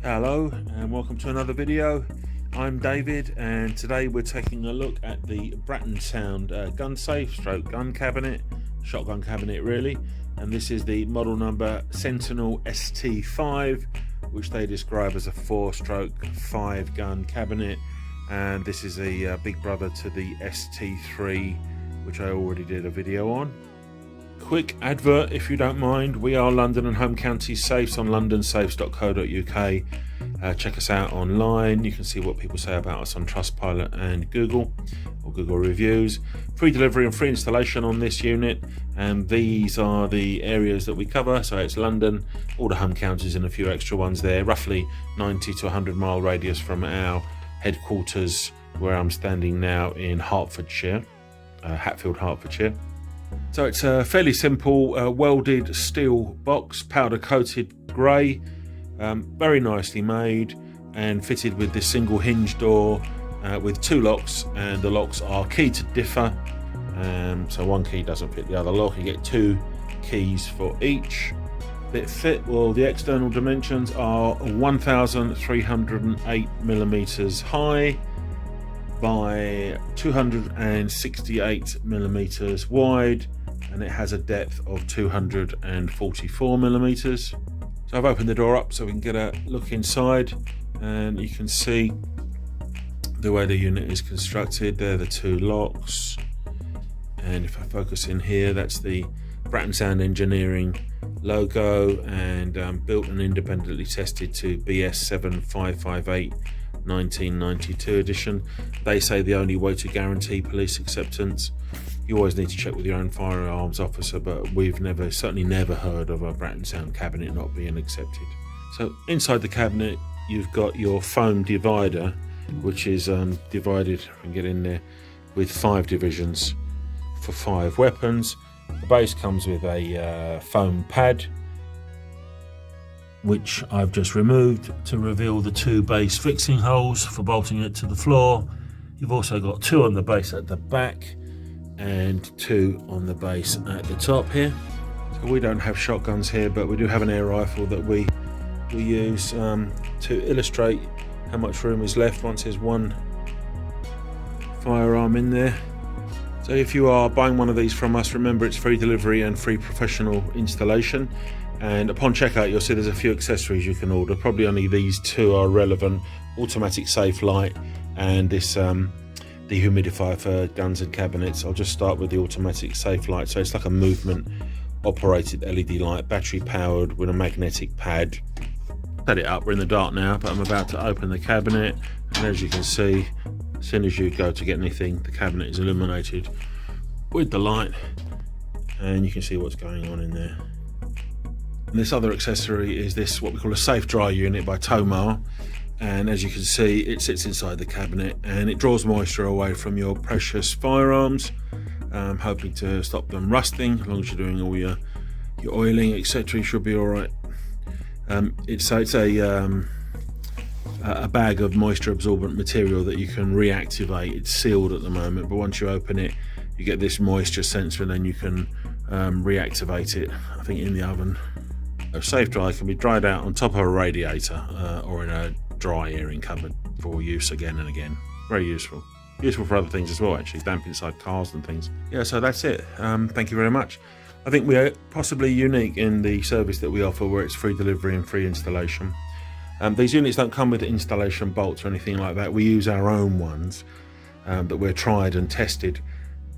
Hello and welcome to another video. I'm David and today we're taking a look at the Brattonsound gun safe stroke gun cabinet, shotgun cabinet really, and this is the model number Sentinel ST5, which they describe as a 4/5 gun cabinet, and this is a big brother to the ST3, which I already did a video on. Quick advert if you don't mind. We are London and home county safes on londonsafes.co.uk. Check us out online. You can see what people say about us on Trustpilot and Google, or Google reviews. Free delivery and free installation on this unit, and these are the areas that we cover. So it's London, all the home counties and a few extra ones there, roughly 90 to 100 mile radius from our headquarters where I'm standing now in Hertfordshire, Hatfield, Hertfordshire. So it's a fairly simple welded steel box, powder coated grey, very nicely made and fitted with this single hinge door with two locks, and the locks are key to differ, so one key doesn't fit the other lock. You get two keys for each. Bit fit, well, the external dimensions are 1,308 millimeters high by 268 millimeters wide, and it has a depth of 244 millimeters. So I've opened the door up so we can get a look inside, and you can see the way the unit is constructed. There are the two locks, and if I focus in here, that's the Brattonsound Engineering logo, and built and independently tested to BS 7558 1992 edition. They say the only way to guarantee police acceptance. You always need to check with your own firearms officer, but we've certainly never heard of a Brattonsound cabinet not being accepted. So inside the cabinet you've got your foam divider, which is divided, if we can get in there, with 5 divisions for 5 weapons. The base comes with a foam pad, which I've just removed to reveal the 2 base fixing holes for bolting it to the floor. You've also got 2 on the base at the back and 2 on the base at the top here. So we don't have shotguns here, but we do have an air rifle that we use to illustrate how much room is left once there's one firearm in there. So if you are buying one of these from us, remember it's free delivery and free professional installation. And upon checkout you'll see there's a few accessories you can order. Probably only these 2 are relevant: automatic safe light and this dehumidifier for guns and cabinets. I'll just start with the automatic safe light. So it's like a movement operated LED light, battery powered with a magnetic pad. Set it up, we're in the dark now, but I'm about to open the cabinet, and as you can see, as soon as you go to get anything, the cabinet is illuminated with the light, and you can see what's going on in there. And this other accessory is this, what we call a safe dry unit by Tomar, and as you can see it sits inside the cabinet and it draws moisture away from your precious firearms, hoping to stop them rusting. As long as you're doing all your oiling etc, you should be all right. It's a bag of moisture absorbent material that you can reactivate. It's sealed at the moment, but once you open it you get this moisture sensor, and then you can reactivate it, I think, in the oven. A safe dry can be dried out on top of a radiator or in a dry airing cupboard for use again and again. Very useful. Useful for other things as well, actually, damp inside cars and things. Yeah, so that's it. Thank you very much. I think we are possibly unique in the service that we offer, where it's free delivery and free installation. These units don't come with installation bolts or anything like that. We use our own ones that we're tried and tested.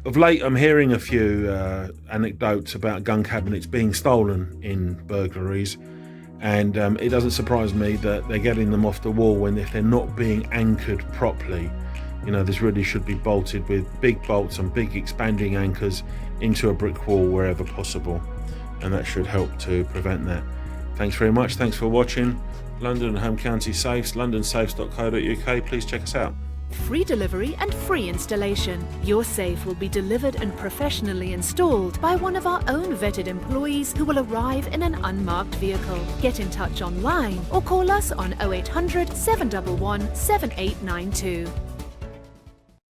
Of late, I'm hearing a few anecdotes about gun cabinets being stolen in burglaries, and it doesn't surprise me that they're getting them off the wall if they're not being anchored properly. You know, this really should be bolted with big bolts and big expanding anchors into a brick wall wherever possible, and that should help to prevent that. Thanks very much. Thanks for watching. London and home county safes, londonsafes.co.uk. Please check us out. Free delivery and free installation. Your safe will be delivered and professionally installed by one of our own vetted employees who will arrive in an unmarked vehicle. Get in touch online or call us on 0800 711 7892.